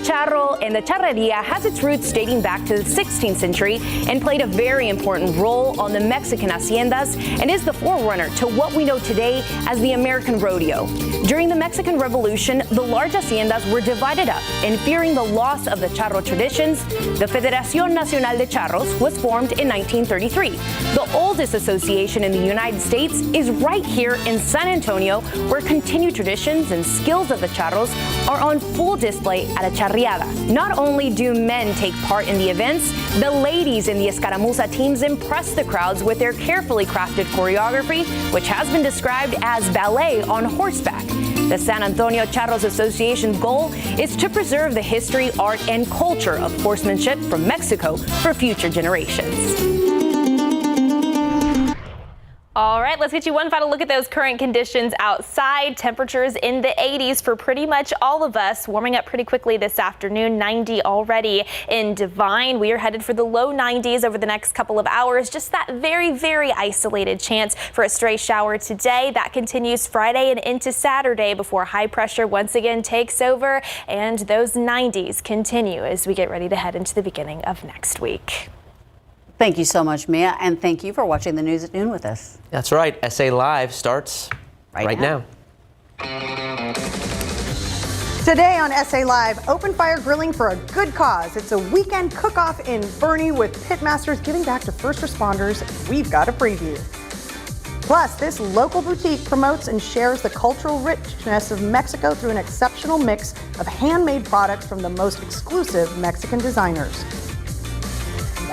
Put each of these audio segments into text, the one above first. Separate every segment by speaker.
Speaker 1: charro and the charreria has its roots dating back to the 16th century and played a very important role on the Mexican haciendas and is the forerunner to what we know today as the American rodeo. During the Mexican Revolution, the large haciendas were divided up, and fearing the loss of the charro traditions, the Federación Nacional de Charros was formed in 1933. The oldest association in the United States is right here in San Antonio, where continued traditions and skills of the charros are on full display at a charreada. Not only do men take part in the events, the ladies in the escaramuza teams impress the crowds with their carefully crafted choreography, which has been described as ballet on horseback. The San Antonio Charros Association's goal is to preserve the history, art, and culture of horsemanship from Mexico for future generations.
Speaker 2: All right, let's get you one final look at those current conditions outside. Temperatures in the 80s for pretty much all of us, warming up pretty quickly this afternoon. 90 already in Divine. We are headed for the low 90s over the next couple of hours. Just that very, very isolated chance for a stray shower today. That continues Friday and into Saturday before high pressure once again takes over, and those 90s continue as we get ready to head into the beginning of next week.
Speaker 3: Thank you so much, Mia, and thank you for watching the news at noon with us.
Speaker 4: That's right. SA Live starts right now.
Speaker 5: Today on SA Live, open fire grilling for a good cause. It's a weekend cook-off in Bernie with pitmasters giving back to first responders. We've got a preview. Plus, this local boutique promotes and shares the cultural richness of Mexico through an exceptional mix of handmade products from the most exclusive Mexican designers.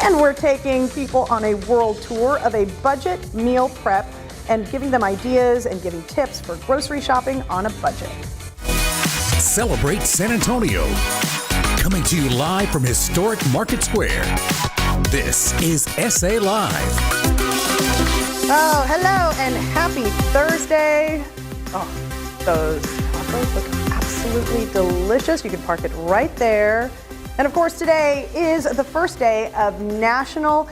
Speaker 5: And we're taking people on a world tour of a budget meal prep and giving them ideas and giving tips for grocery shopping on a budget.
Speaker 6: Celebrate San Antonio. Coming to you live from historic Market Square. This is SA Live.
Speaker 5: Oh, hello and happy Thursday. Oh, those tacos look absolutely delicious. You can park it right there. And of course, today is the first day of National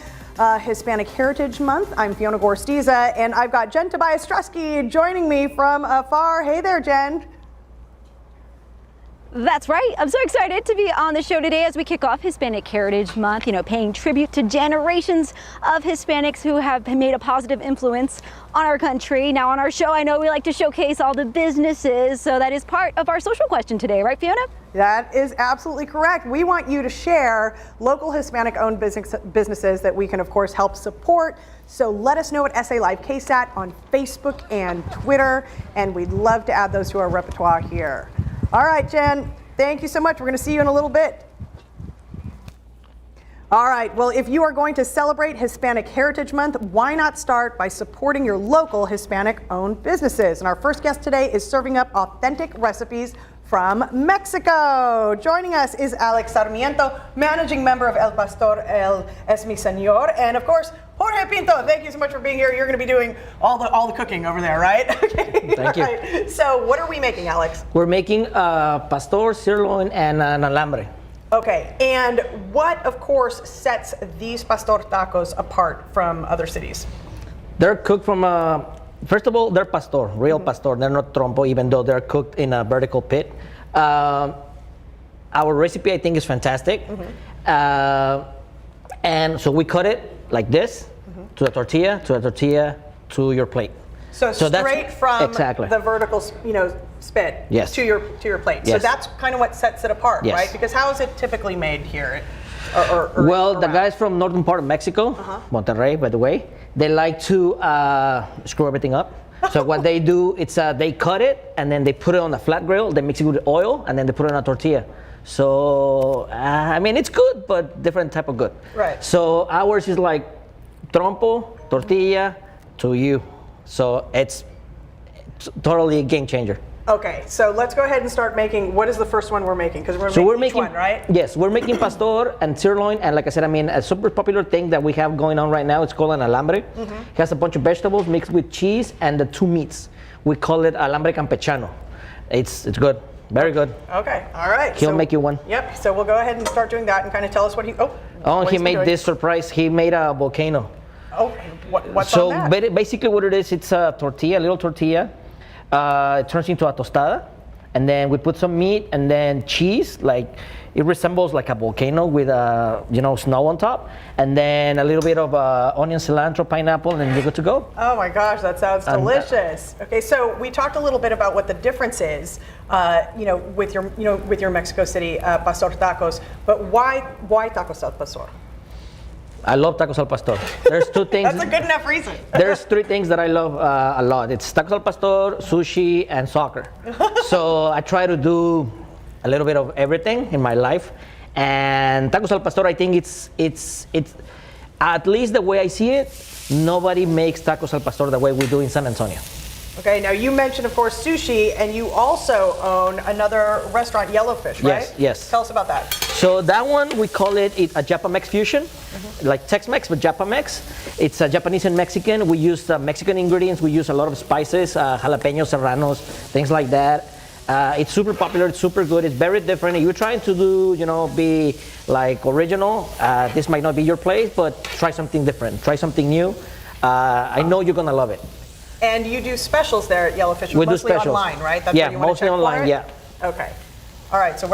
Speaker 5: Hispanic Heritage Month. I'm Fiona Gorstiza, and I've got Jen Tobias-Strusky joining me from afar. Hey there, Jen.
Speaker 7: That's right. I'm so excited to be on the show today as we kick off Hispanic Heritage Month, paying tribute to generations of Hispanics who have made a positive influence on our country. Now on our show, I know we like to showcase all the businesses, so that is part of our social question today, right, Fiona?
Speaker 5: That is absolutely correct. We want you to share local Hispanic-owned businesses that we can, of course, help support. So let us know at SA Live KSAT on Facebook and Twitter, and we'd love to add those to our repertoire here. All right, Jen, thank you so much. We're going to see you in a little bit. All right, well, if you are going to celebrate Hispanic Heritage Month, why not start by supporting your local Hispanic-owned businesses? And our first guest today is serving up authentic recipes from Mexico. Joining us is Alex Sarmiento, managing member of El Pastor Es Mi Señor, and of course, Jorge Pinto. Thank you so much for being here. You're going to be doing all the cooking over there, right? Okay.
Speaker 8: Thank you.
Speaker 5: Right. So, what are we making, Alex?
Speaker 8: We're making pastor, sirloin, and an alambre.
Speaker 5: Okay, and what, of course, sets these pastor tacos apart from other cities?
Speaker 8: They're cooked from first of all, they're pastor, real pastor. They're not trompo, even though they're cooked in a vertical pit. Our recipe, I think, is fantastic. And so we cut it like this, to a tortilla, to your plate.
Speaker 5: So straight from the vertical, spit
Speaker 8: yes.
Speaker 5: to your plate.
Speaker 8: Yes.
Speaker 5: So that's kind of what sets it apart,
Speaker 8: yes.
Speaker 5: right? Because how is it typically made here?
Speaker 8: Well, the guys from northern part of Mexico, Monterrey, by the way, they like to screw everything up. So what they do, it's they cut it and then they put it on a flat grill. They mix it with oil and then they put it on a tortilla. So I mean, it's good, but different type of good.
Speaker 5: Right.
Speaker 8: So ours is like trompo, tortilla, to you. So it's totally a game changer.
Speaker 5: Okay, so let's go ahead and start making. What is the first one we're making? Because we're making one, right?
Speaker 8: Yes, we're making pastor and sirloin, and like I said, I mean, a super popular thing that we have going on right now, it's called an alambre. It has a bunch of vegetables mixed with cheese and the two meats. We call it alambre campechano. It's good, very good.
Speaker 5: Okay, all right.
Speaker 8: He'll make you one.
Speaker 5: Yep, so we'll go ahead and start doing that and kind of tell us what
Speaker 8: he made this surprise. He made a volcano.
Speaker 5: Oh, what's on that?
Speaker 8: So basically what it is, it's a tortilla, a little tortilla. It turns into a tostada, and then we put some meat and then cheese, like it resembles like a volcano with snow on top, and then a little bit of onion, cilantro, pineapple, and you're good to go.
Speaker 5: Oh my gosh, that sounds delicious. Okay, so we talked a little bit about what the difference is, with your Mexico City pastor tacos, but why tacos al pastor?
Speaker 8: I love tacos al pastor. There's two things.
Speaker 5: That's a good enough reason.
Speaker 8: There's three things that I love a lot. It's tacos al pastor, sushi, and soccer. So I try to do a little bit of everything in my life. And tacos al pastor, I think it's at least the way I see it, nobody makes tacos al pastor the way we do in San Antonio.
Speaker 5: Okay, now you mentioned, of course, sushi, and you also own another restaurant, Yellowfish, right?
Speaker 8: Yes, yes.
Speaker 5: Tell us about that.
Speaker 8: So that one, we call it a Japamex fusion, like Tex-Mex, but Japamex. It's Japanese and Mexican. We use Mexican ingredients. We use a lot of spices, jalapenos, serranos, things like that. It's super popular. It's super good. It's very different. If you're trying to do, be like original, this might not be your place, but try something different. Try something new. I know you're gonna love it.
Speaker 5: And you do specials there at Yellowfish,
Speaker 8: we
Speaker 5: mostly
Speaker 8: do specials.
Speaker 5: Online, right? That's
Speaker 8: yeah,
Speaker 5: what you want to
Speaker 8: mostly
Speaker 5: check
Speaker 8: online.
Speaker 5: for it?
Speaker 8: Yeah.
Speaker 5: Okay. All right. So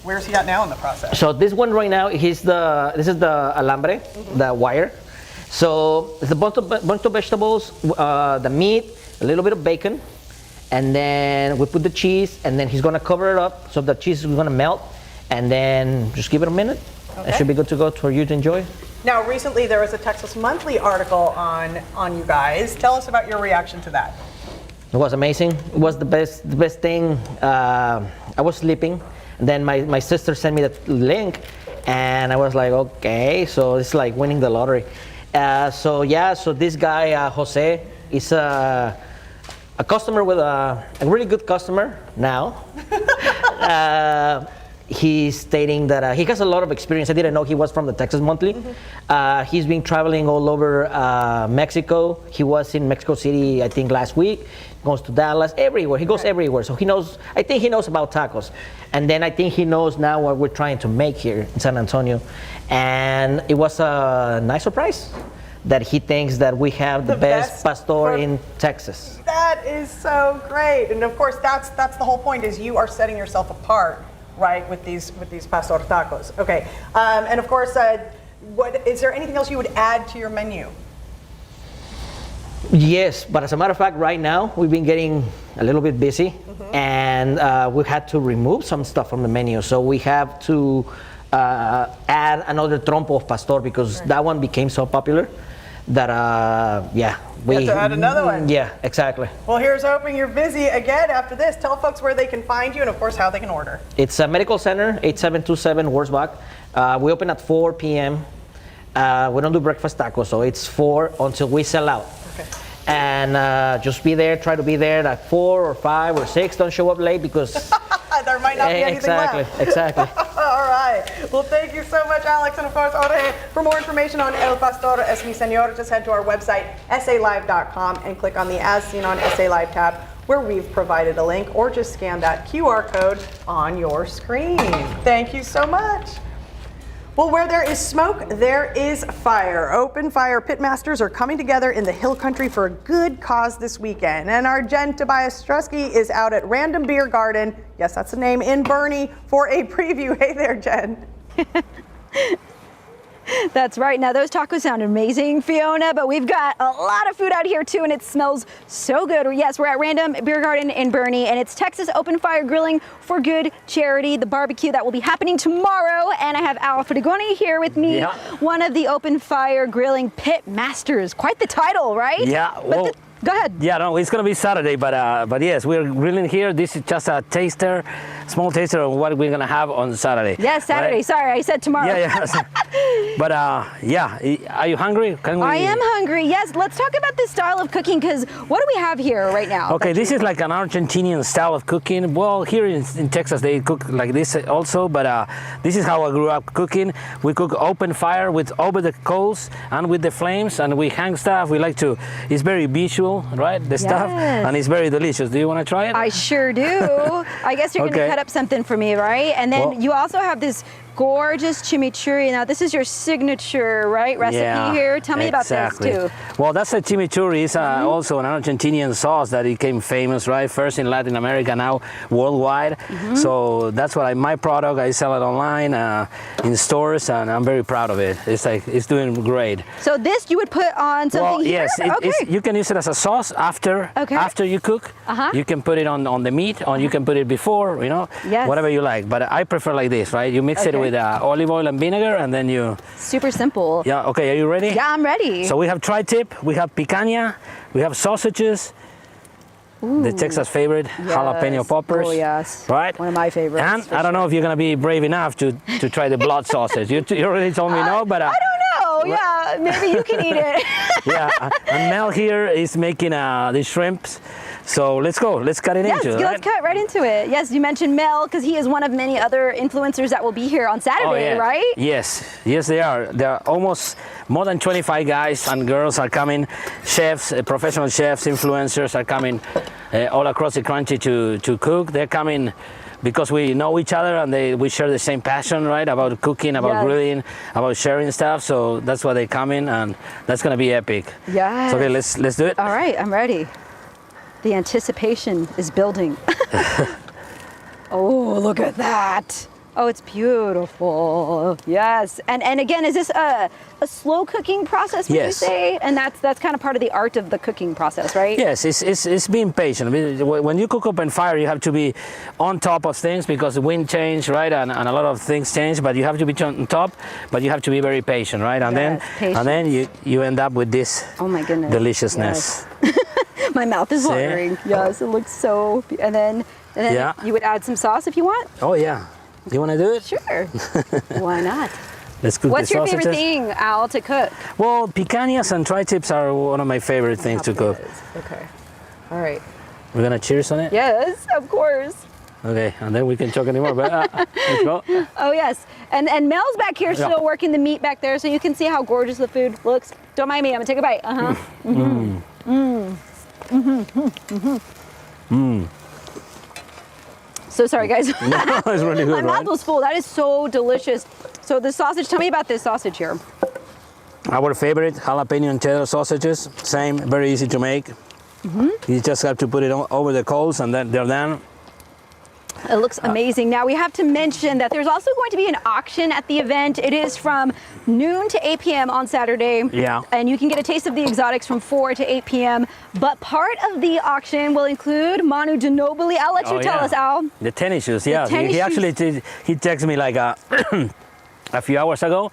Speaker 5: where's he at now in the process?
Speaker 8: So this one right now, this is the alambre, the wire. So it's a bunch of vegetables, the meat, a little bit of bacon, and then we put the cheese, and then he's gonna cover it up so the cheese is gonna melt, and then just give it a minute.
Speaker 5: Okay.
Speaker 8: It should be good to go for you to enjoy.
Speaker 5: Now, recently there was a Texas Monthly article on you guys. Tell us about your reaction to that.
Speaker 8: It was amazing. It was the best thing. I was sleeping, and then my sister sent me the link, and I was like, okay, so it's like winning the lottery. So this guy Jose is a customer with a really good customer now. He's stating that he has a lot of experience. I didn't know he was from the Texas Monthly. He's been traveling all over Mexico. He was in Mexico City, I think, last week. Goes to Dallas, everywhere. He goes everywhere. So I think he knows about tacos. And then I think he knows now what we're trying to make here in San Antonio. And it was a nice surprise that he thinks that we have the best pastor in Texas.
Speaker 5: That is so great. And of course, that's the whole point, is you are setting yourself apart, right, with these pastor tacos. Okay, and of course, is there anything else you would add to your menu?
Speaker 8: Yes, but as a matter of fact, right now we've been getting a little bit busy, and we had to remove some stuff from the menu. So we have to add another trompo of pastor because that one became so popular that we
Speaker 5: have to add another one.
Speaker 8: Yeah, exactly.
Speaker 5: Well, here's hoping you're busy again after this. Tell folks where they can find you and of course how they can order.
Speaker 8: It's a medical center, 8727 Wurzbach. We open at 4 p.m. We don't do breakfast tacos, so it's 4 until we sell out. Okay. And just be there, try to be there at 4 or 5 or 6. Don't show up late because
Speaker 5: there might not be anything left.
Speaker 8: Exactly.
Speaker 5: All right. Well, thank you so much, Alex. And of course, Jorge, for more information on El Pastor Es Mi Señor, just head to our website, salive.com, and click on the As Seen on SA Live tab, where we've provided a link, or just scan that QR code on your screen. Thank you so much. Well, where there is smoke, there is fire. Open Fire Pitmasters are coming together in the Hill Country for a good cause this weekend. And our Jen Tobias Strusky is out at Random Beer Garden, yes, that's the name, in Bernie, for a preview. Hey there, Jen.
Speaker 7: That's right. Now, those tacos sound amazing, Fiona, but we've got a lot of food out here, too, and it smells so good. Yes, we're at Random Beer Garden in Bernie, and it's Texas Open Fire Grilling for Good Charity, the barbecue that will be happening tomorrow. And I have Al Frigoni here with me, one of the Open Fire Grilling Pit Masters. Quite the title, right?
Speaker 9: Yeah, well,
Speaker 7: go ahead.
Speaker 9: Yeah, no, it's going to be Saturday, but yes, we're grilling here. This is just a taster, small taster of what we're going to have on Saturday.
Speaker 7: Yes, Saturday. Right? Sorry, I said tomorrow.
Speaker 9: Yeah. But yeah, are you hungry?
Speaker 7: I am hungry. Yes, let's talk about this style of cooking, because what do we have here right now?
Speaker 9: Okay, this is like an Argentinian style of cooking. Well, here in Texas they cook like this also, but this is how I grew up cooking. We cook open fire over the coals and with the flames, and we hang stuff. We like to. It's very visual, right? The stuff, and it's very delicious. Do you want to try it?
Speaker 7: I sure do. I guess you're going to cut up something for me, right? And then you also have this gorgeous chimichurri. Now this is your signature, right, recipe here? Tell me about this too.
Speaker 9: Well, that's a chimichurri. It's also an Argentinian sauce that became famous, right? First in Latin America, now worldwide. So that's what my product. I sell it online, in stores, and I'm very proud of it. It's doing great.
Speaker 7: So this you would put on something here?
Speaker 9: Yes, you can use it as a sauce after you cook. You can put it on the meat, or you can put it before, you know, whatever you like. But I prefer like this, right? You mix it with olive oil and vinegar, and then you...
Speaker 7: Super simple.
Speaker 9: Yeah, okay, are you ready?
Speaker 7: Yeah, I'm ready.
Speaker 9: So we have tri-tip, we have picanha, we have sausages, the Texas favorite, jalapeno poppers.
Speaker 7: Oh, yes.
Speaker 9: Right?
Speaker 7: One of my favorites.
Speaker 9: And I don't know if you're going to be brave enough to try the blood sausage. You already told me no, but...
Speaker 7: I don't know. Yeah, maybe you can eat it.
Speaker 9: Yeah, and Mel here is making the shrimps. So let's go. Let's cut it into it.
Speaker 7: Yes, let's cut right into it. Yes, you mentioned Mel because he is one of many other influencers that will be here on Saturday, right?
Speaker 9: Yes, they are. There are almost more than 25 guys and girls are coming. Chefs, professional chefs, influencers are coming all across the country to cook. They're coming because we know each other and we share the same passion, right? About cooking, about grilling, about sharing stuff. So that's why they come in, and that's gonna be epic.
Speaker 7: Yes.
Speaker 9: So, okay, let's do it.
Speaker 7: All right, I'm ready. The anticipation is building. Oh, look at that. Oh, it's beautiful. Yes. And again, is this a slow cooking process, would you say? And that's kind of part of the art of the cooking process, right?
Speaker 9: Yes, it's being patient. When you cook open fire, you have to be on top of things because the wind change, right? And a lot of things change, but you have to be on top, but you have to be very patient, right? And then you end up with this deliciousness.
Speaker 7: Yes. My mouth is watering. Yes, it looks so. And then you would add some sauce if you want.
Speaker 9: Oh yeah. You want to do it?
Speaker 7: Sure. Why not?
Speaker 9: Let's cook
Speaker 7: What's
Speaker 9: the
Speaker 7: your
Speaker 9: sausages.
Speaker 7: favorite thing, Al, to cook?
Speaker 9: Well, picanhas and tri-tips are one of my favorite things to cook.
Speaker 7: Okay. All right.
Speaker 9: We're gonna cheers on it?
Speaker 7: Yes, of course.
Speaker 9: Okay, and then we can talk anymore. But let's go.
Speaker 7: Oh yes, and Mel's back here still working the meat back there, so you can see how gorgeous the food looks. Don't mind me. I'm gonna take a bite. So sorry, guys.
Speaker 9: No, it's really good.
Speaker 7: My mouth was full. That is so delicious. So the sausage. Tell me about this sausage here.
Speaker 9: Our favorite jalapeno and cheddar sausages. Same, very easy to make. You just have to put it over the coals, and then they're done.
Speaker 7: It looks amazing. Now we have to mention that there's also going to be an auction at the event. It is from noon to 8 p.m. on Saturday. Yeah. And you can get a taste of the exotics from 4 to 8 p.m. But part of the auction will include Manu Ginobili. I'll let you tell us, Al.
Speaker 9: The tennis shoes, yeah. He actually he texted me like a few hours ago,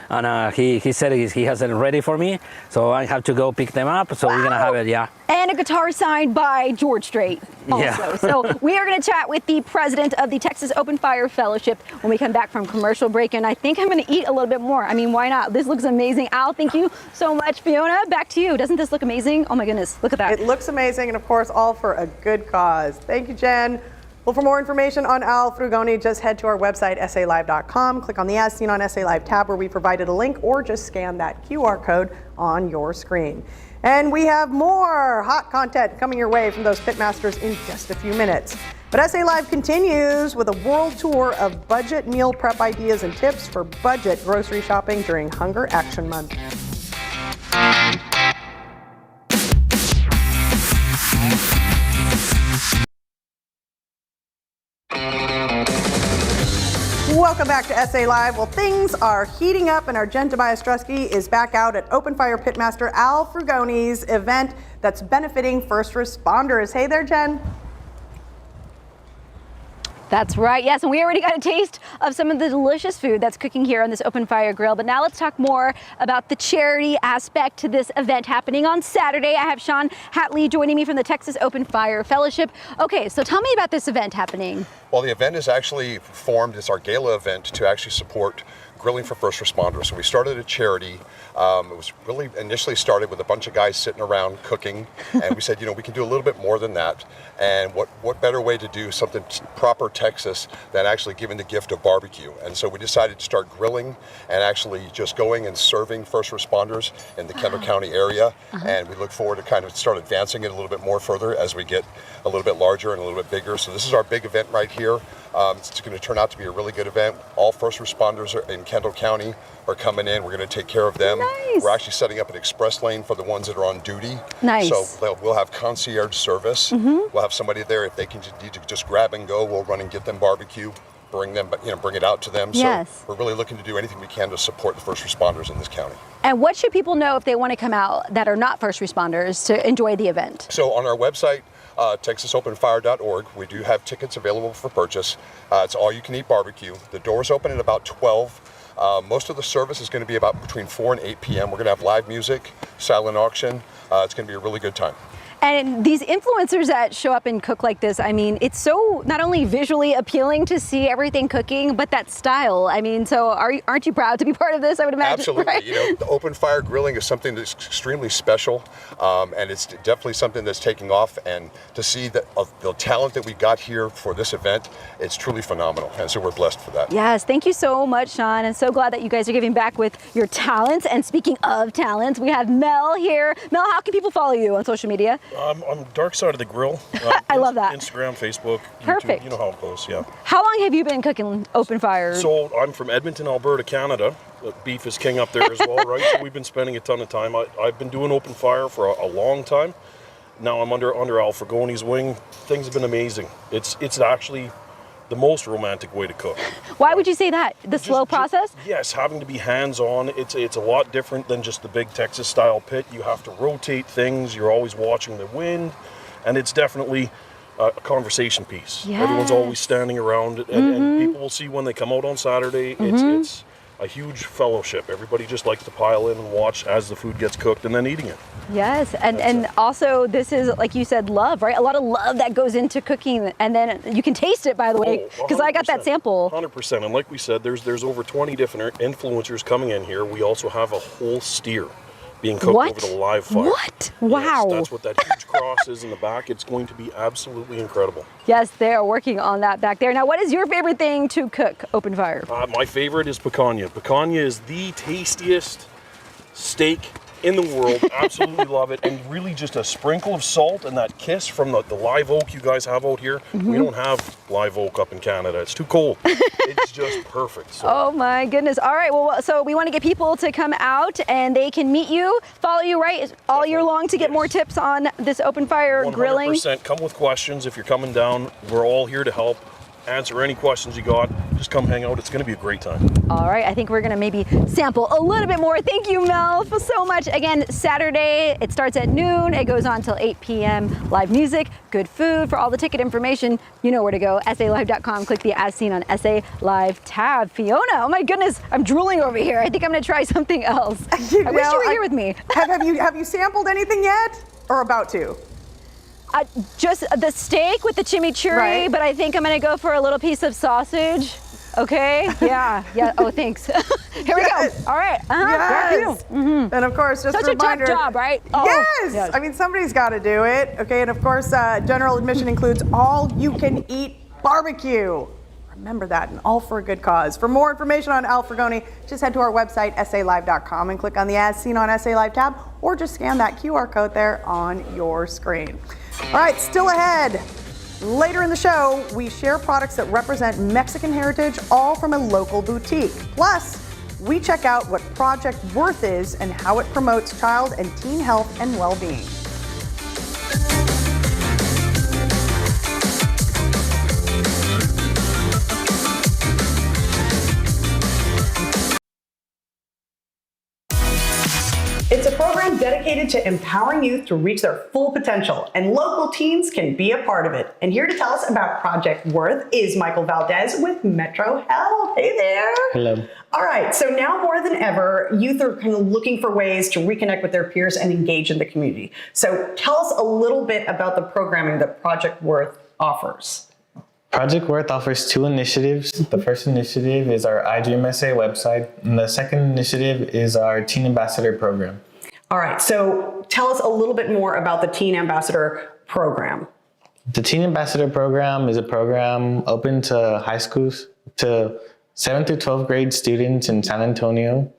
Speaker 9: and he said he has it ready for me, so I have to go pick them up. So we're gonna have it,
Speaker 7: And a guitar signed by George Strait also. So we are gonna chat with the president of the Texas Open Fire Fellowship when we come back from commercial break, and I think I'm gonna eat a little bit more. I mean, why not? This looks amazing. Al, thank you so much. Fiona, back to you. Doesn't this look amazing? Oh my goodness, look at that.
Speaker 5: It looks amazing, and of course, all for a good cause. Thank you, Jen. Well, for more information on Al Frugoni, just head to our website, salive.com. Click on the As Seen on SA Live tab where we provided a link, or just scan that QR code on your screen. And we have more hot content coming your way from those pitmasters in just a few minutes. But SA Live continues with a world tour of budget meal prep ideas and tips for budget grocery shopping during Hunger Action Month. Welcome back to SA Live. Well, things are heating up, and our Jen Tobias-Drusky is back out at Open Fire Pitmaster Al Frugoni's event that's benefiting first responders. Hey there, Jen.
Speaker 7: That's right, yes, and we already got a taste of some of the delicious food that's cooking here on this Open Fire Grill. But now let's talk more about the charity aspect to this event happening on Saturday. I have Sean Hatley joining me from the Texas Open Fire Fellowship. Okay, so tell me about this event happening.
Speaker 10: Well, the event is actually formed as our gala event to actually support grilling for first responders. So we started a charity. It was really initially started with a bunch of guys sitting around cooking, and we said, we can do a little bit more than that. And what better way to do something proper Texas than actually giving the gift of barbecue? And so we decided to start grilling and actually just going and serving first responders in the Kendall County area. And we look forward to kind of start advancing it a little bit more further as we get a little bit larger and a little bit bigger. So this is our big event right here. It's going to turn out to be a really good event. All first responders in Kendall County are coming in. We're going to take care of them.
Speaker 7: Nice.
Speaker 10: We're actually setting up an express lane for the ones that are on duty.
Speaker 7: Nice.
Speaker 10: So we'll have concierge service. We'll have somebody there if they can need to just grab and go. We'll run and get them barbecue, bring it out to them.
Speaker 7: Yes.
Speaker 10: So we're really looking to do anything we can to support the first responders in this county.
Speaker 7: And what should people know if they want to come out that are not first responders to enjoy the event?
Speaker 10: So on our website, TexasOpenFire.org, we do have tickets available for purchase. It's all you can eat barbecue. The doors open at about 12. Most of the service is going to be about between 4 and 8 p.m. We're going to have live music, silent auction. It's going to be a really good time.
Speaker 7: And these influencers that show up and cook like this, I mean, it's so not only visually appealing to see everything cooking, but that style. I mean, so aren't you proud to be part of this, I would imagine?
Speaker 10: Absolutely.
Speaker 7: Right?
Speaker 10: The open fire grilling is something that's extremely special, and it's definitely something that's taking off. And to see the talent that we got here for this event, it's truly phenomenal. And so we're blessed for that.
Speaker 7: Yes, thank you so much, Sean. I'm so glad that you guys are giving back with your talents. And speaking of talents, we have Mel here. Mel, how can people follow you on social media?
Speaker 11: I'm Dark Side of the Grill.
Speaker 7: I love that.
Speaker 11: Instagram, Facebook,
Speaker 7: Perfect.
Speaker 11: YouTube, you know how it goes, yeah.
Speaker 7: How long have you been cooking open fire?
Speaker 11: So I'm from Edmonton, Alberta, Canada. Beef is king up there as well, right? So we've been spending a ton of time. I've been doing open fire for a long time. Now I'm under Alfregoni's wing. Things have been amazing. It's actually the most romantic way to cook.
Speaker 7: Why would you say that? The slow process?
Speaker 11: Yes, having to be hands-on. It's a lot different than just the big Texas-style pit. You have to rotate things. You're always watching the wind, and it's definitely a conversation piece.
Speaker 7: Yes.
Speaker 11: Everyone's always standing around, and people will see when they come out on Saturday. It's a huge fellowship. Everybody just likes to pile in and watch as the food gets cooked and then eating it.
Speaker 7: Yes, and also this is, like you said, love, right? A lot of love that goes into cooking, and then you can taste it, by the way, because I got that sample.
Speaker 11: 100%, and like we said, there's over 20 different influencers coming in here. We also have a whole steer being cooked over the live fire.
Speaker 7: What? Wow.
Speaker 11: Yes, that's what that huge cross is in the back. It's going to be absolutely incredible.
Speaker 7: Yes, they are working on that back there. Now, what is your favorite thing to cook open fire?
Speaker 11: My favorite is picanha. Picanha is the tastiest steak in the world. Absolutely love it. And really just a sprinkle of salt and that kiss from the live oak you guys have out here. We don't have live oak up in Canada. It's too cold. It's just perfect. So.
Speaker 7: Oh my goodness. All right, well, so we want to get people to come out and they can meet you, follow you, right, all year long to get more tips on this open fire
Speaker 11: 100%.
Speaker 7: grilling.
Speaker 11: Come with questions if you're coming down. We're all here to help. Answer any questions you got. Just come hang out. It's going to be a great time.
Speaker 7: All right, I think we're going to maybe sample a little bit more. Thank you, Mel, for so much. Again, Saturday, it starts at noon. It goes on till 8 p.m. Live music, good food. For all the ticket information, you know where to go. SALive.com. Click the As Seen on SA Live tab. Fiona, oh my goodness, I'm drooling over here. I think I'm going to try something else. I wish you were here with me.
Speaker 5: Have you sampled anything yet, or about to?
Speaker 7: Just the steak with the chimichurri, but I think I'm gonna go for a little piece of sausage. Okay, yeah. Oh, thanks. Here we go. All right.
Speaker 5: Yes. And of course, just
Speaker 7: such
Speaker 5: a reminder.
Speaker 7: Such a tough job, right? Oh,
Speaker 5: yes. I mean, somebody's got to do it. Okay, and of course, general admission includes all-you-can-eat barbecue. Remember that, and all for a good cause. For more information on Alfregoni, just head to our website, SALive.com, and click on the As Seen on SA Live tab, or just scan that QR code there on your screen. All right, still ahead. Later in the show, we share products that represent Mexican heritage, all from a local boutique. Plus, we check out what Project Worth is and how it promotes child and teen health and well-being. It's a program dedicated to empowering youth to reach their full potential, and local teens can be a part of it. And here to tell us about Project Worth is Michael Valdez with Metro Health. Hey there.
Speaker 8: Hello.
Speaker 5: All right, so now more than ever, youth are kind of looking for ways to reconnect with their peers and engage in the community. So tell us a little bit about the programming that Project Worth offers.
Speaker 12: Project Worth offers 2 initiatives. The first initiative is our I Dream SA website, and the second initiative is our Teen Ambassador program.
Speaker 5: All right, so tell us a little bit more about the Teen Ambassador program.
Speaker 12: The Teen Ambassador program is a program open to high schools, to 7th through 12th grade students in San Antonio.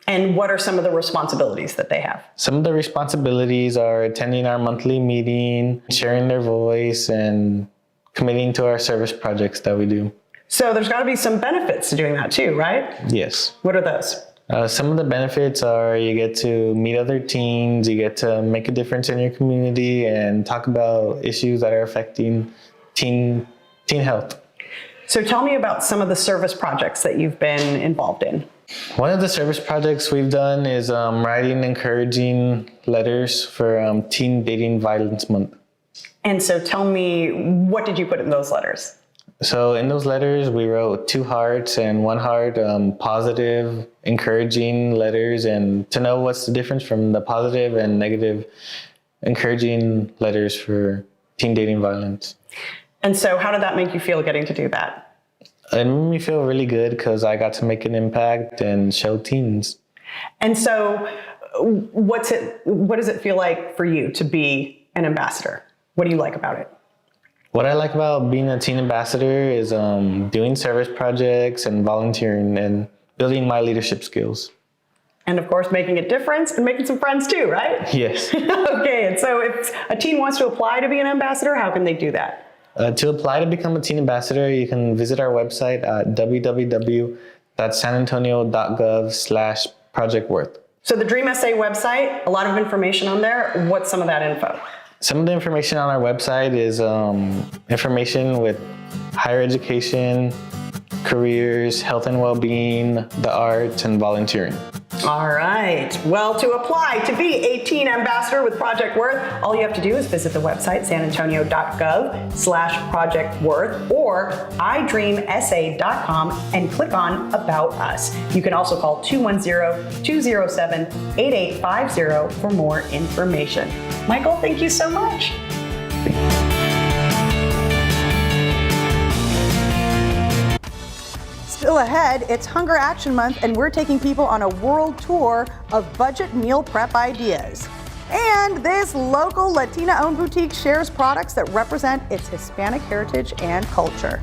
Speaker 5: And what are some of the responsibilities that they have?
Speaker 12: Some of the responsibilities are attending our monthly meeting, sharing their voice, and committing to our service projects that we do.
Speaker 5: So there's got to be some benefits to doing that too, right?
Speaker 12: Yes.
Speaker 5: What are those?
Speaker 12: Some of the benefits are you get to meet other teens, you get to make a difference in your community and talk about issues that are affecting teen health.
Speaker 5: So tell me about some of the service projects that you've been involved in.
Speaker 12: One of the service projects we've done is writing encouraging letters for Teen Dating Violence Month.
Speaker 5: And so tell me, what did you put in those letters?
Speaker 12: So in those letters, we wrote 2 hearts and 1 heart, positive, encouraging letters, and to know what's the difference from the positive and negative encouraging letters for teen dating violence.
Speaker 5: And so how did that make you feel getting to do that?
Speaker 12: It made me feel really good because I got to make an impact and show teens.
Speaker 5: And so what does it feel like for you to be an ambassador? What do you like about it?
Speaker 12: What I like about being a teen ambassador is doing service projects and volunteering and building my leadership skills.
Speaker 5: And of course, making a difference and making some friends too, right?
Speaker 12: Yes.
Speaker 5: Okay, and so if a teen wants to apply to be an ambassador, how can they do that?
Speaker 12: To apply to become a teen ambassador, you can visit our website at www.sanantonio.gov/projectworth.
Speaker 5: So the Dream SA website, a lot of information on there. What's some of that info?
Speaker 12: Some of the information on our website is information with higher education, careers, health and well-being, the arts, and volunteering.
Speaker 5: All right. Well, to apply to be a teen ambassador with Project Worth, all you have to do is visit the website sanantonio.gov/projectworth or idreamsa.com and click on About Us. You can also call 210-207-8850 for more information. Michael, thank you so much. Still ahead, it's Hunger Action Month, and we're taking people on a world tour of budget meal prep ideas. And this local Latina-owned boutique shares products that represent its Hispanic heritage and culture.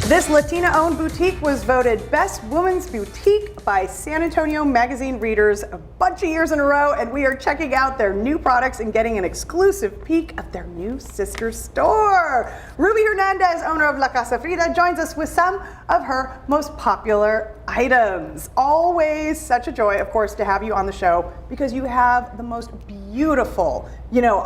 Speaker 5: This Latina-owned boutique was voted Best Women's Boutique by San Antonio Magazine readers a bunch of years in a row, and we are checking out their new products and getting an exclusive peek of their new sister store. Ruby Hernandez, owner of La Casa Frida, joins us with some of her most popular items. Always such a joy, of course, to have you on the show because you have the most beautiful,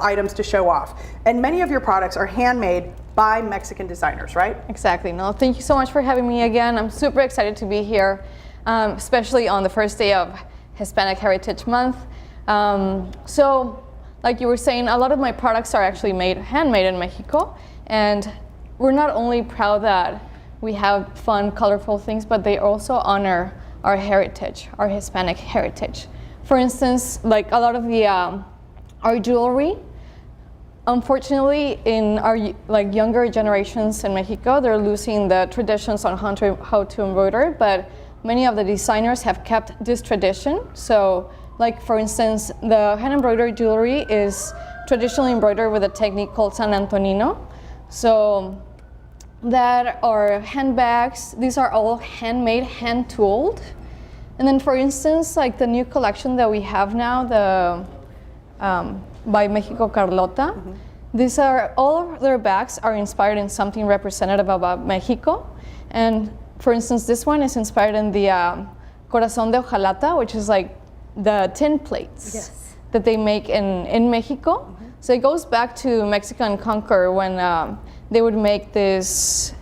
Speaker 5: items to show off. And many of your products are handmade by Mexican designers, right?
Speaker 13: Exactly. No, thank you so much for having me again. I'm super excited to be here, especially on the first day of Hispanic Heritage Month. So, like you were saying, a lot of my products are actually handmade in Mexico, and we're not only proud that we have fun, colorful things, but they also honor our heritage, our Hispanic heritage. For instance, like a lot of the our jewelry. Unfortunately, in our younger generations in Mexico, they're losing the traditions on how to embroider, but many of the designers have kept this tradition. So, like for instance, the hand embroidered jewelry is traditionally embroidered with a technique called San Antonino. So that are handbags. These are all handmade, hand tooled. And then for instance, like the new collection that we have now, the by Mexico Carlota. Mm-hmm. These are, all of their bags are inspired in something representative about Mexico. And for instance, this one is inspired in the corazón de hojalata, which is like the tin plates that they make in Mexico. Mm-hmm. So it goes back to Mexican conquer when they would make these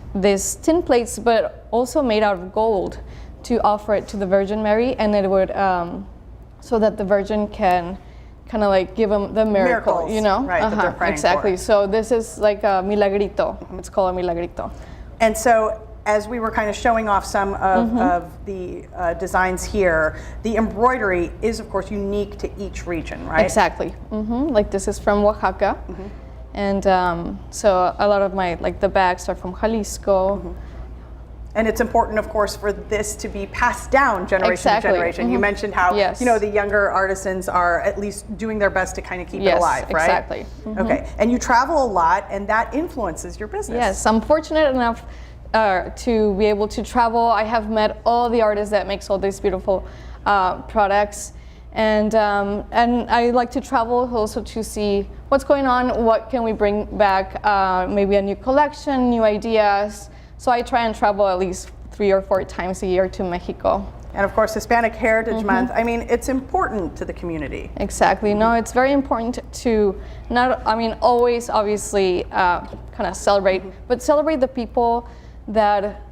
Speaker 13: tin plates, but also made out of gold to offer it to the Virgin Mary, and it would, so that the Virgin can kind of like give them the miracle,
Speaker 5: Miracles, right, that they're praying
Speaker 13: exactly.
Speaker 5: for.
Speaker 13: So this is like a milagrito. Mm-hmm. It's called a milagrito.
Speaker 5: And so as we were kind of showing off some of the designs here, the embroidery is of course unique to each region, right?
Speaker 13: Exactly. Like this is from Oaxaca. And so a lot of my, like the bags are from Jalisco.
Speaker 5: And it's important, of course, for this to be passed down generation to generation. You mentioned how, you know, the younger artisans are at least doing their best to kind of keep it alive, right?
Speaker 13: Exactly.
Speaker 5: Okay, and you travel a lot, and that influences your business.
Speaker 13: Yes, I'm fortunate enough to be able to travel. I have met all the artists that makes all these beautiful products. And I like to travel also to see what's going on, what can we bring back, maybe a new collection, new ideas. So I try and travel at least 3 or 4 times a year to Mexico.
Speaker 5: And of course, Hispanic Heritage Month, I mean, it's important to the community.
Speaker 13: Exactly. No, it's very important to not, I mean, always obviously kind of celebrate, but celebrate the people that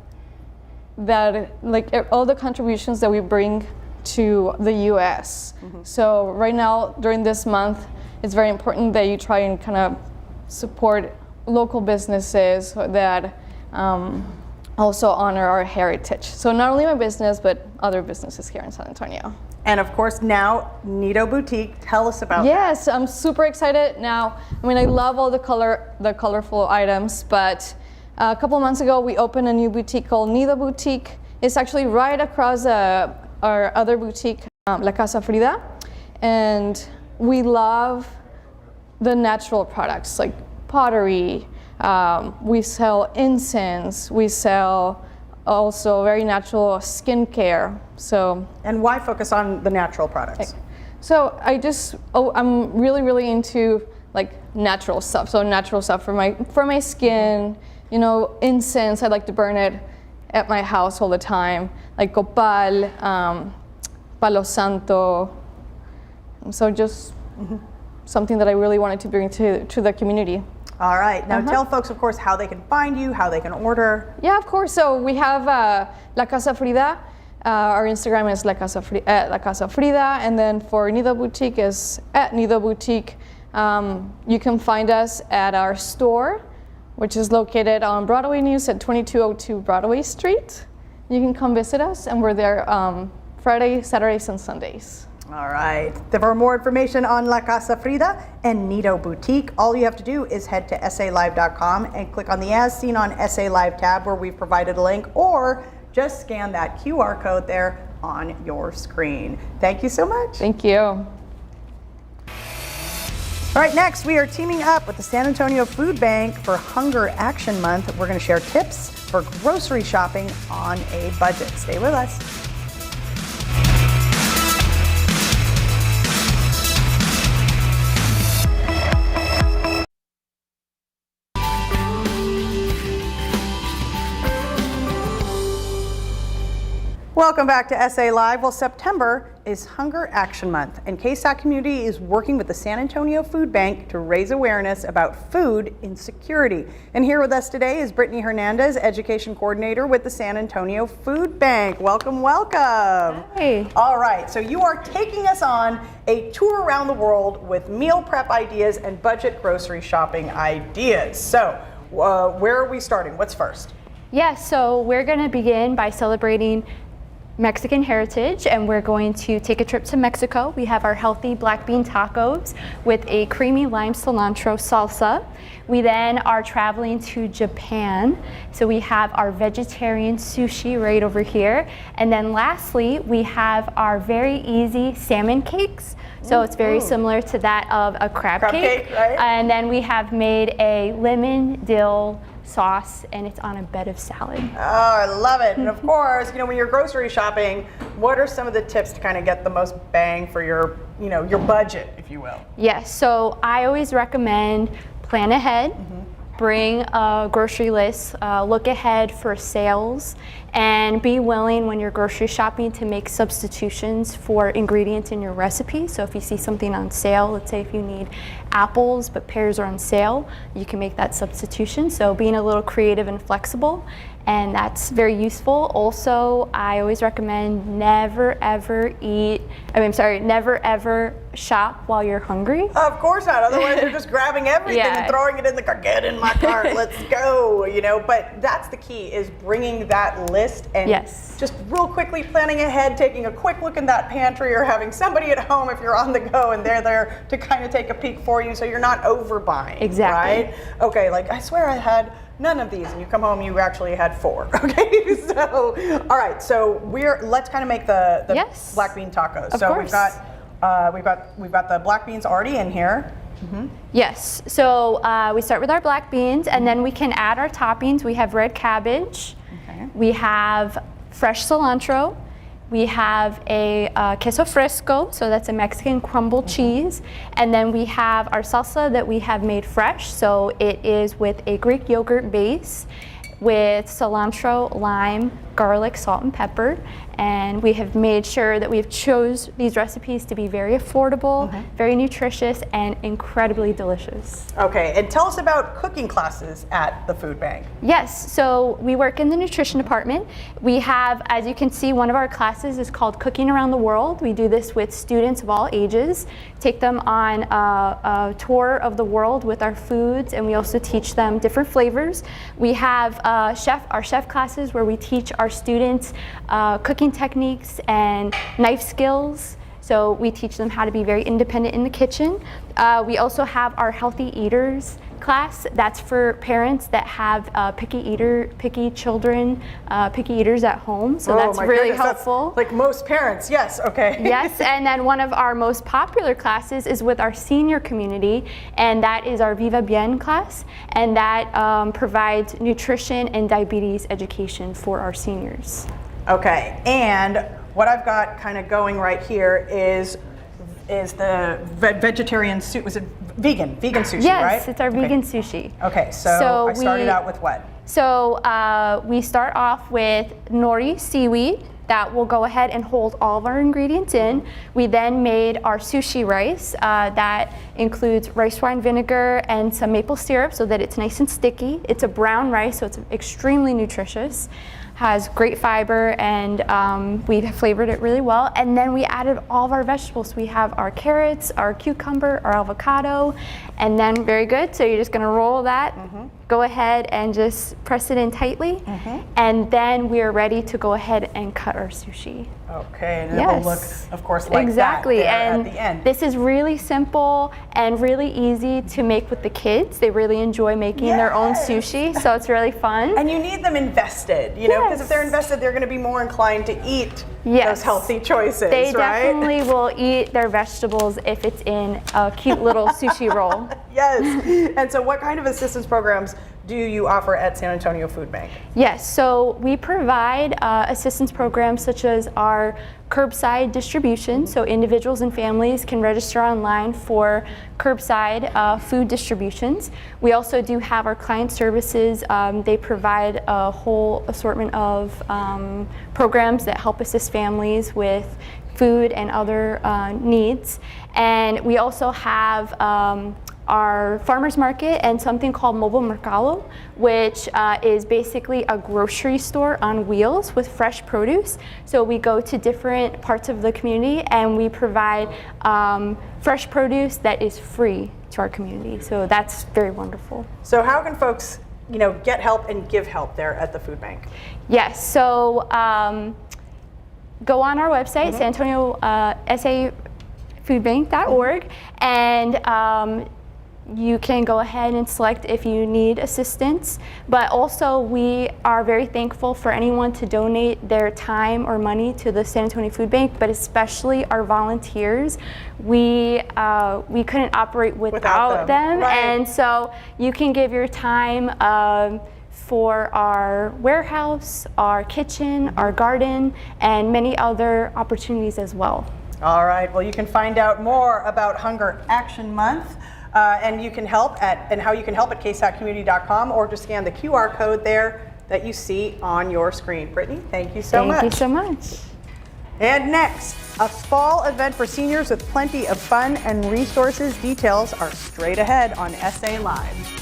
Speaker 13: like all the contributions that we bring to the U.S. So right now, during this month, it's very important that you try and kind of support local businesses that also honor our heritage. So not only my business, but other businesses here in San Antonio.
Speaker 5: And of course now, Nido Boutique, tell us about that.
Speaker 13: Yes, I'm super excited now. I mean, I love all the colorful items, but a couple months ago, we opened a new boutique called Nido Boutique. It's actually right across our other boutique, La Casa Frida. And we love the natural products like pottery. We sell incense. We sell also very natural skincare. So. And
Speaker 5: why focus on the natural products?
Speaker 13: So I'm really into like natural stuff. So natural stuff for my skin. You know, incense. I like to burn it at my house all the time. Like copal, palo santo. So just something that I really wanted to bring to the community.
Speaker 5: All right. Now tell folks, of course, how they can find you, how they can order.
Speaker 13: Yeah, of course. So we have La Casa Frida. Our Instagram is La Casa Frida. And then for Nido Boutique is at Nido Boutique. You can find us at our store, which is located on Broadway News at 2202 Broadway Street. You can come visit us, and we're there Fridays, Saturdays, and Sundays.
Speaker 5: All right. For more information on La Casa Frida and Nido Boutique, all you have to do is head to salive.com and click on the As Seen on SA Live tab where we've provided a link, or just scan that QR code there on your screen. Thank you so much.
Speaker 13: Thank you.
Speaker 5: All right, next we are teaming up with the San Antonio Food Bank for Hunger Action Month. We're going to share tips for grocery shopping on a budget. Stay with us. Welcome back to SA Live. Well, September is Hunger Action Month, and KSAC Community is working with the San Antonio Food Bank to raise awareness about food insecurity. And here with us today is Brittany Hernandez, Education Coordinator with the San Antonio Food Bank. Welcome, welcome.
Speaker 14: Hey.
Speaker 5: All right, so you are taking us on a tour around the world with meal prep ideas and budget grocery shopping ideas. So where are we starting? What's first?
Speaker 14: Yeah, so we're going to begin by celebrating Mexican heritage, and we're going to take a trip to Mexico. We have our healthy black bean tacos with a creamy lime cilantro salsa. We then are traveling to Japan, so we have our vegetarian sushi right over here. And then lastly, we have our very easy salmon cakes. So it's very similar to that of a crab cake.
Speaker 5: Right?
Speaker 14: And then we have made a lemon dill sauce, and it's on a bed of salad.
Speaker 5: Oh, I love it. And of course, you know, when you're grocery shopping, what are some of the tips to kind of get the most bang for your, you know, your budget, if you will?
Speaker 14: Yes, so I always recommend plan ahead, bring a grocery list, look ahead for sales, and be willing when you're grocery shopping to make substitutions for ingredients in your recipe. So if you see something on sale, let's say if you need apples but pears are on sale, you can make that substitution. So being a little creative and flexible. and that's very useful. Also, I always recommend never ever shop while you're hungry.
Speaker 5: Of course not, otherwise you're just grabbing everything and throwing it in the car. Get in my cart, let's go, you know. But that's the key, is bringing that list and just real quickly planning ahead, taking a quick look in that pantry, or having somebody at home if you're on the go and they're there to kind of take a peek for you so you're not overbuying.
Speaker 14: Exactly.
Speaker 5: Right? Okay, like I swear I had none of these, and you come home, you actually had 4. Okay, so all right, so let's kind of make the black bean tacos.
Speaker 14: Of course.
Speaker 5: We've got the black beans already in here.
Speaker 14: Yes, so we start with our black beans, and then we can add our toppings. We have red cabbage, we have fresh cilantro, we have a queso fresco, so that's a Mexican crumbled cheese, and then we have our salsa that we have made fresh, so it is with a Greek yogurt base with cilantro, lime, garlic, salt, and pepper. And we have made sure that we've chose these recipes to be very affordable, very nutritious, and incredibly delicious.
Speaker 5: Okay, and tell us about cooking classes at the food bank.
Speaker 14: Yes, so we work in the nutrition department. We have, as you can see, one of our classes is called Cooking Around the World. We do this with students of all ages, take them on a tour of the world with our foods, and we also teach them different flavors. We have our chef classes where we teach our students cooking techniques and knife skills. So we teach them how to be very independent in the kitchen. We also have our Healthy Eaters class. That's for parents that have picky children, picky eaters at home. So that's really helpful.
Speaker 5: That's like most parents, yes, okay.
Speaker 14: Yes, and then one of our most popular classes is with our senior community, and that is our Viva Bien class, and that provides nutrition and diabetes education for our seniors.
Speaker 5: Okay, and what I've got kind of going right here is the vegetarian sushi. Was it vegan sushi, right?
Speaker 14: Yes, it's our vegan sushi.
Speaker 5: Okay, so I started out with what?
Speaker 14: So we start off with nori seaweed. That will go ahead and hold all of our ingredients in. We then made our sushi rice. That includes rice wine vinegar and some maple syrup so that it's nice and sticky. It's a brown rice, so it's extremely nutritious. Has great fiber, and we flavored it really well. And then we added all of our vegetables. We have our carrots, our cucumber, our avocado, and then very good. So you're just gonna roll that, go ahead and just press it in tightly, and then we are ready to go ahead and cut our sushi.
Speaker 5: Okay, and it will look, of course, like
Speaker 14: exactly.
Speaker 5: that
Speaker 14: and
Speaker 5: at the end.
Speaker 14: This is really simple and really easy to make with the kids. They really enjoy making their own sushi, so it's really fun.
Speaker 5: And you need them invested, you know, because if they're invested, they're going to be more inclined to eat those healthy choices,
Speaker 14: They
Speaker 5: right?
Speaker 14: definitely will eat their vegetables if it's in a cute little sushi roll.
Speaker 5: Yes. And so what kind of assistance programs do you offer at San Antonio Food Bank?
Speaker 14: Yes, so we provide assistance programs such as our curbside distribution. So individuals and families can register online for curbside food distributions. We also do have our client services. They provide a whole assortment of programs that help assist families with food and other needs. And we also have our farmers market and something called Mobile Mercado, which is basically a grocery store on wheels with fresh produce. So we go to different parts of the community and we provide fresh produce that is free to our community. So that's very wonderful.
Speaker 5: So how can folks, you know, get help and give help there at the food bank?
Speaker 14: Yes, so go on our website, San Antonio safoodbank.org, and you can go ahead and select if you need assistance, but also we are very thankful for anyone to donate their time or money to the San Antonio Food Bank, but especially our volunteers. We couldn't operate without them.
Speaker 5: Right.
Speaker 14: And so you can give your time for our warehouse, our kitchen, our garden, and many other opportunities as well.
Speaker 5: All right, well, you can find out more about Hunger Action Month and you can help and how you can help at ksatcommunity.com, or just scan the QR code there that you see on your screen. Brittany, thank you so much.
Speaker 14: Thank you so much.
Speaker 5: And next, a fall event for seniors with plenty of fun and resources. Details are straight ahead on SA Live.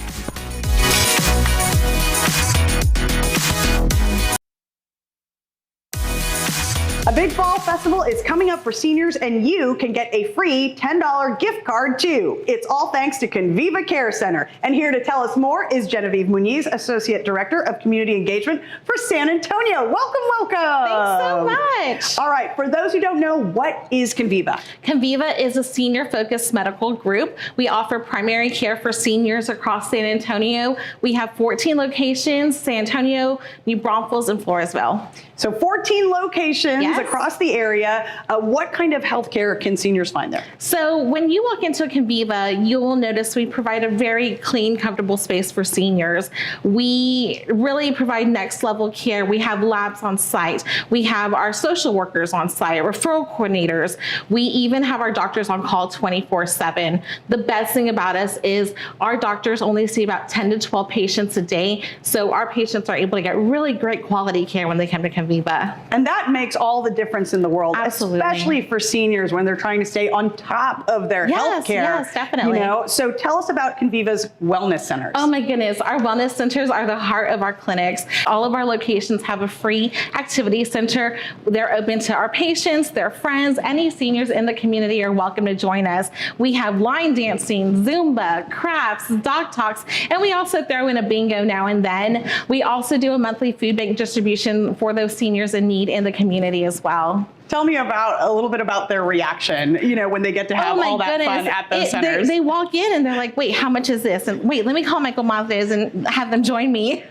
Speaker 5: A big fall festival is coming up for seniors, and you can get a free $10 gift card too. It's all thanks to Conviva Care Center. And here to tell us more is Genevieve Muniz, Associate Director of Community Engagement for San Antonio. Welcome, welcome.
Speaker 15: Thanks so much.
Speaker 5: All right, for those who don't know, what is Conviva?
Speaker 15: Conviva is a senior-focused medical group. We offer primary care for seniors across San Antonio. We have 14 locations: San Antonio, New Braunfels, and Floresville.
Speaker 5: So 14 locations
Speaker 15: Yes.
Speaker 5: across the area. What kind of health care can seniors find there?
Speaker 15: So when you walk into a Conviva, you will notice we provide a very clean, comfortable space for seniors. We really provide next level care. We have labs on site. We have our social workers on site, referral coordinators. We even have our doctors on call 24/7. The best thing about us is our doctors only see about 10 to 12 patients a day. So our patients are able to get really great quality care when they come to Conviva.
Speaker 5: And that makes all the difference in the world,
Speaker 15: Absolutely.
Speaker 5: especially for seniors when they're trying to stay on top of their health care.
Speaker 15: Yes, definitely.
Speaker 5: You know, so tell us about Conviva's wellness centers.
Speaker 15: Oh my goodness, our wellness centers are the heart of our clinics. All of our locations have a free activity center. They're open to our patients, their friends, any seniors in the community are welcome to join us. We have line dancing, Zumba, crafts, dog talks, and we also throw in a bingo now and then. We also do a monthly food bank distribution for those seniors in need in the community as well.
Speaker 5: Tell me about a little bit about their reaction, you know, when they get to have all that fun at those centers.
Speaker 15: They walk in and they're like, wait, how much is this? And wait, let me call Michael Montes and have them join me.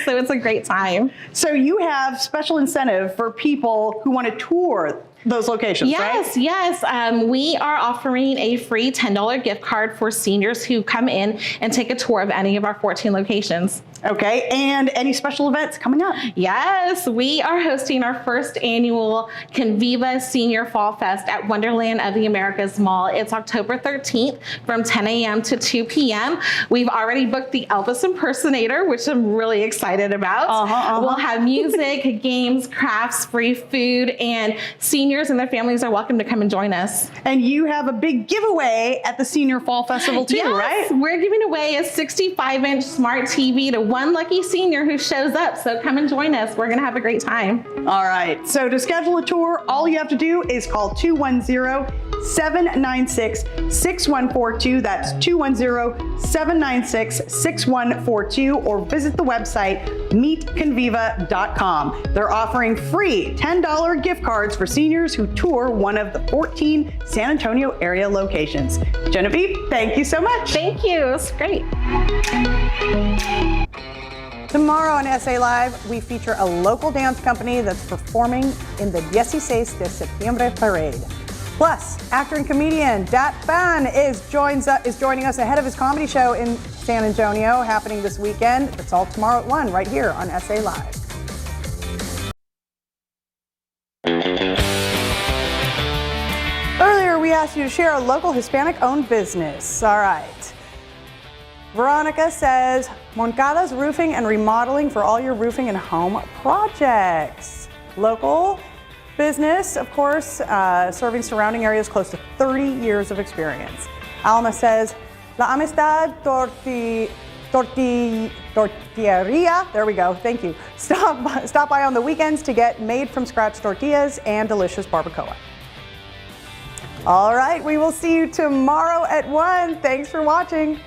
Speaker 15: So it's a great time.
Speaker 5: So you have special incentive for people who want to tour those locations, right?
Speaker 15: Yes. We are offering a free $10 gift card for seniors who come in and take a tour of any of our 14 locations.
Speaker 5: Okay, and any special events coming up?
Speaker 15: Yes, we are hosting our first annual Conviva Senior Fall Fest at Wonderland of the Americas Mall. It's October 13th from 10 a.m. to 2 p.m. We've already booked the Elvis impersonator, which I'm really excited about. We'll have music, games, crafts, free food, and seniors and their families are welcome to come and join us.
Speaker 5: And you have a big giveaway at the Senior Fall Festival too, right?
Speaker 15: We're giving away a 65-inch smart TV to one lucky senior who shows up. So come and join us. We're going to have a great time.
Speaker 5: All right. So to schedule a tour, all you have to do is call 210-796-6142. That's 210-796-6142, or visit the website meetconviva.com. They're offering free $10 gift cards for seniors who tour one of the 14 San Antonio area locations. Genevieve, thank you so much.
Speaker 15: Thank you. It's great.
Speaker 5: Tomorrow on SA Live, we feature a local dance company that's performing in the 16 de Septiembre parade. Plus, actor and comedian Dat Ban is joining us ahead of his comedy show in San Antonio, happening this weekend. It's all tomorrow at 1 right here on SA Live. Earlier, we asked you to share a local Hispanic-owned business. All right. Veronica says, Moncada's Roofing and Remodeling for all your roofing and home projects. Local business, of course, serving surrounding areas, close to 30 years of experience. Alma says, La Amistad Tortilleria. There we go. Thank you. Stop by on the weekends to get made-from-scratch tortillas and delicious barbacoa. All right, we will see you tomorrow at 1. Thanks for watching.